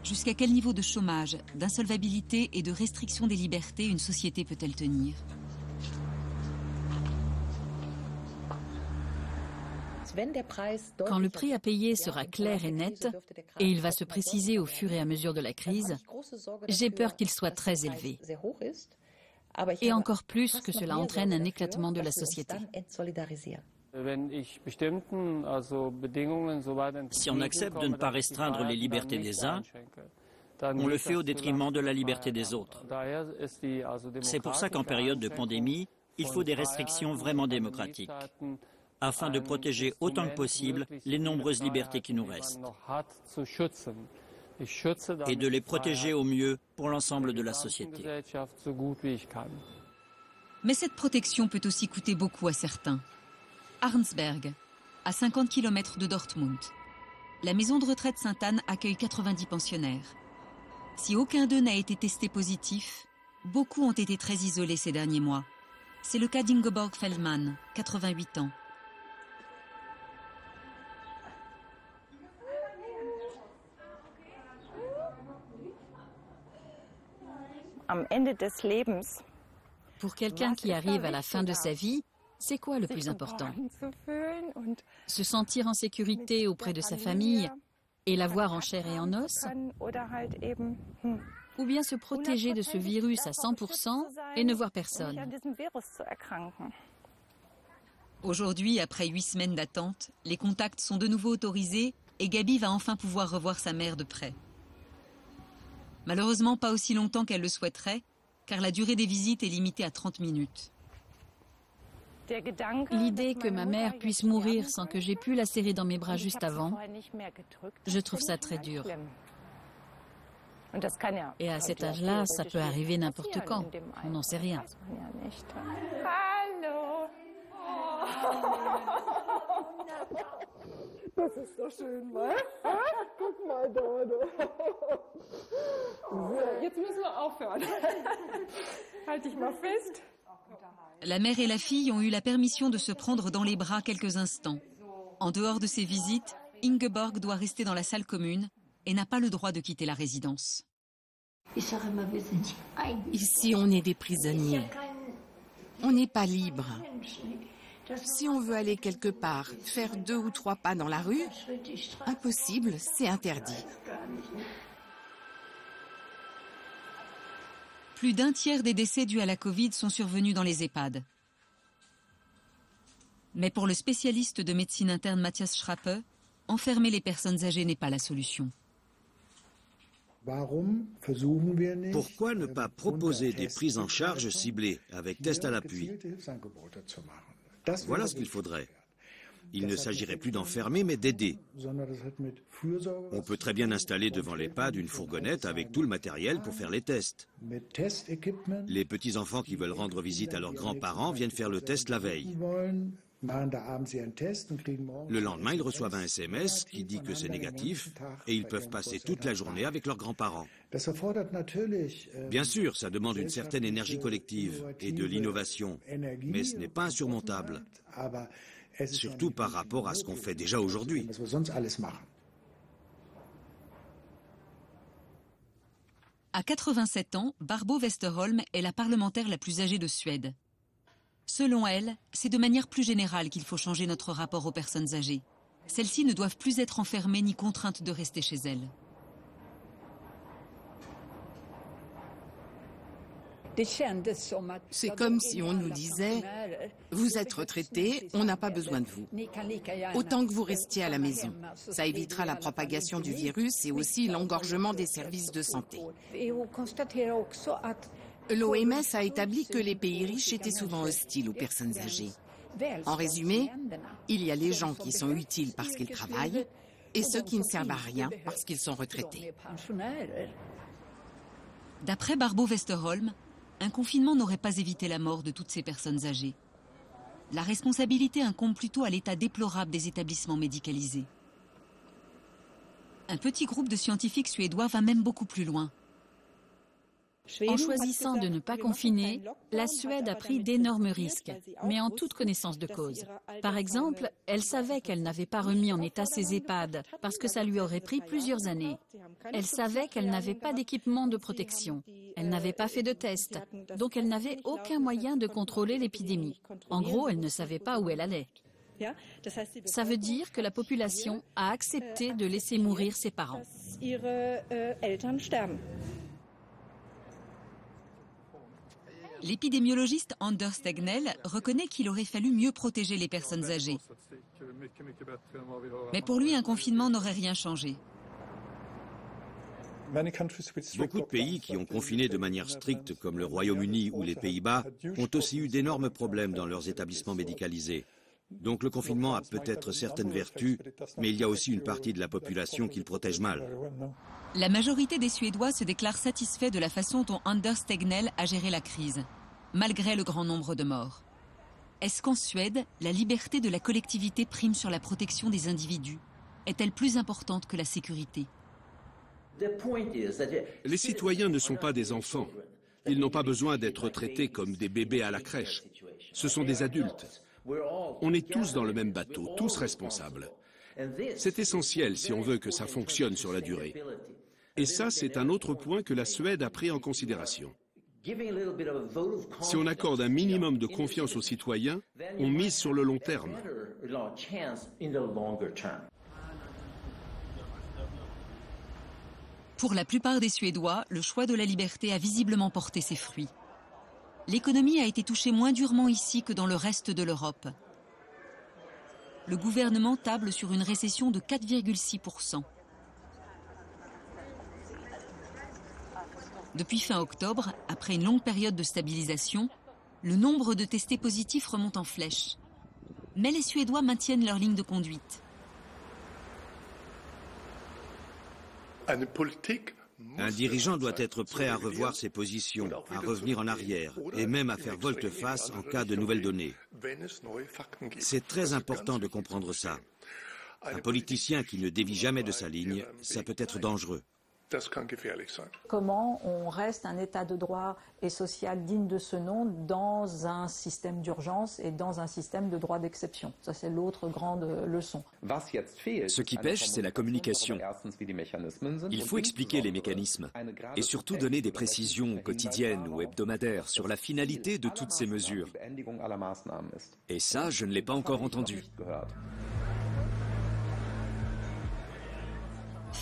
Jusqu'à quel niveau de chômage, d'insolvabilité et de restriction des libertés une société peut-elle tenir ? Quand le prix à payer sera clair et net, et il va se préciser au fur et à mesure de la crise, j'ai peur qu'il soit très élevé. Et encore plus que cela entraîne un éclatement de la société. Si on accepte de ne pas restreindre les libertés des uns, on le fait au détriment de la liberté des autres. C'est pour ça qu'en période de pandémie, il faut des restrictions vraiment démocratiques, afin de protéger autant que possible les nombreuses libertés qui nous restent, et de les protéger au mieux pour l'ensemble de la société. Mais cette protection peut aussi coûter beaucoup à certains. Arnsberg, à 50 km de Dortmund. La maison de retraite Sainte-Anne accueille 90 pensionnaires. Si aucun d'eux n'a été testé positif, beaucoup ont été très isolés ces derniers mois. C'est le cas d'Ingeborg Feldmann, 88 ans. Pour quelqu'un qui arrive à la fin de sa vie, c'est quoi le plus important ? Se sentir en sécurité auprès de sa famille et la voir en chair et en os ? Ou bien se protéger de ce virus à 100% et ne voir personne ? Aujourd'hui, après 8 semaines d'attente, les contacts sont de nouveau autorisés et Gabi va enfin pouvoir revoir sa mère de près. Malheureusement, pas aussi longtemps qu'elle le souhaiterait, car la durée des visites est limitée à 30 minutes. L'idée que ma mère puisse mourir sans que j'aie pu la serrer dans mes bras juste avant, je trouve ça très dur. Et à cet âge-là, ça peut arriver n'importe quand. On n'en sait rien. Das ist doch schön, mal. Guck mal, Dodo. So, jetzt müssen wir aufhören. Halt dich mal fest. La mère et la fille ont eu la permission de se prendre dans les bras quelques instants. En dehors de ces visites, Ingeborg doit rester dans la salle commune et n'a pas le droit de quitter la résidence. Ici, on est des prisonniers. On n'est pas libre. Si on veut aller quelque part, faire 2 ou 3 pas dans la rue, impossible, c'est interdit. Plus d'un tiers des décès dus à la Covid sont survenus dans les EHPAD. Mais pour le spécialiste de médecine interne Matthias Schrappe, enfermer les personnes âgées n'est pas la solution. Pourquoi ne pas proposer des prises en charge ciblées, avec test à l'appui? Voilà ce qu'il faudrait. Il ne s'agirait plus d'enfermer, mais d'aider. On peut très bien installer devant l'EHPAD une fourgonnette avec tout le matériel pour faire les tests. Les petits-enfants qui veulent rendre visite à leurs grands-parents viennent faire le test la veille. Le lendemain, ils reçoivent un SMS qui dit que c'est négatif et ils peuvent passer toute la journée avec leurs grands-parents. Bien sûr, ça demande une certaine énergie collective et de l'innovation, mais ce n'est pas insurmontable, surtout par rapport à ce qu'on fait déjà aujourd'hui. À 87 ans, Barbro Westerholm est la parlementaire la plus âgée de Suède. Selon elle, c'est de manière plus générale qu'il faut changer notre rapport aux personnes âgées. Celles-ci ne doivent plus être enfermées ni contraintes de rester chez elles. C'est comme si on nous disait « Vous êtes retraité, on n'a pas besoin de vous. Autant que vous restiez à la maison. Ça évitera la propagation du virus et aussi l'engorgement des services de santé. » L'OMS a établi que les pays riches étaient souvent hostiles aux personnes âgées. En résumé, il y a les gens qui sont utiles parce qu'ils travaillent et ceux qui ne servent à rien parce qu'ils sont retraités. D'après Barbro Westerholm, un confinement n'aurait pas évité la mort de toutes ces personnes âgées. La responsabilité incombe plutôt à l'état déplorable des établissements médicalisés. Un petit groupe de scientifiques suédois va même beaucoup plus loin. En choisissant de ne pas confiner, la Suède a pris d'énormes risques, mais en toute connaissance de cause. Par exemple, elle savait qu'elle n'avait pas remis en état ses EHPAD, parce que ça lui aurait pris plusieurs années. Elle savait qu'elle n'avait pas d'équipement de protection. Elle n'avait pas fait de tests, donc elle n'avait aucun moyen de contrôler l'épidémie. En gros, elle ne savait pas où elle allait. Ça veut dire que la population a accepté de laisser mourir ses parents. L'épidémiologiste Anders Tegnell reconnaît qu'il aurait fallu mieux protéger les personnes âgées. Mais pour lui, un confinement n'aurait rien changé. Beaucoup de pays qui ont confiné de manière stricte, comme le Royaume-Uni ou les Pays-Bas, ont aussi eu d'énormes problèmes dans leurs établissements médicalisés. Donc le confinement a peut-être certaines vertus, mais il y a aussi une partie de la population qui le protège mal. La majorité des Suédois se déclarent satisfaits de la façon dont Anders Tegnell a géré la crise, malgré le grand nombre de morts. Est-ce qu'en Suède, la liberté de la collectivité prime sur la protection des individus? Est-elle plus importante que la sécurité? Les citoyens ne sont pas des enfants. Ils n'ont pas besoin d'être traités comme des bébés à la crèche. Ce sont des adultes. On est tous dans le même bateau, tous responsables. C'est essentiel si on veut que ça fonctionne sur la durée. Et ça, c'est un autre point que la Suède a pris en considération. Si on accorde un minimum de confiance aux citoyens, on mise sur le long terme. Pour la plupart des Suédois, le choix de la liberté a visiblement porté ses fruits. L'économie a été touchée moins durement ici que dans le reste de l'Europe. le gouvernement table sur une récession de 4,6%. Depuis fin octobre, après une longue période de stabilisation, le nombre de testés positifs remonte en flèche. Mais les Suédois maintiennent leur ligne de conduite. Un dirigeant doit être prêt à revoir ses positions, à revenir en arrière et même à faire volte-face en cas de nouvelles données. C'est très important de comprendre ça. Un politicien qui ne dévie jamais de sa ligne, ça peut être dangereux. Comment on reste un état de droit et social digne de ce nom dans un système d'urgence et dans un système de droit d'exception. Ça, c'est l'autre grande leçon. Ce qui pêche, c'est la communication. Il faut expliquer les mécanismes et surtout donner des précisions quotidiennes ou hebdomadaires sur la finalité de toutes ces mesures. Et ça, je ne l'ai pas encore entendu.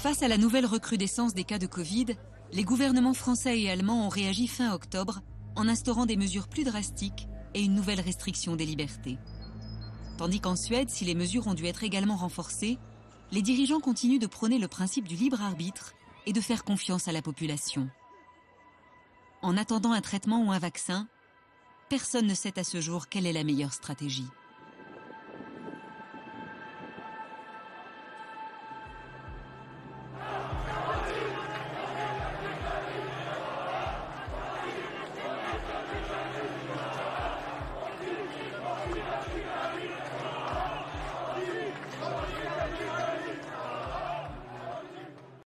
Face à la nouvelle recrudescence des cas de Covid, les gouvernements français et allemands ont réagi fin octobre en instaurant des mesures plus drastiques et une nouvelle restriction des libertés. Tandis qu'en Suède, si les mesures ont dû être également renforcées, les dirigeants continuent de prôner le principe du libre arbitre et de faire confiance à la population. En attendant un traitement ou un vaccin, personne ne sait à ce jour quelle est la meilleure stratégie.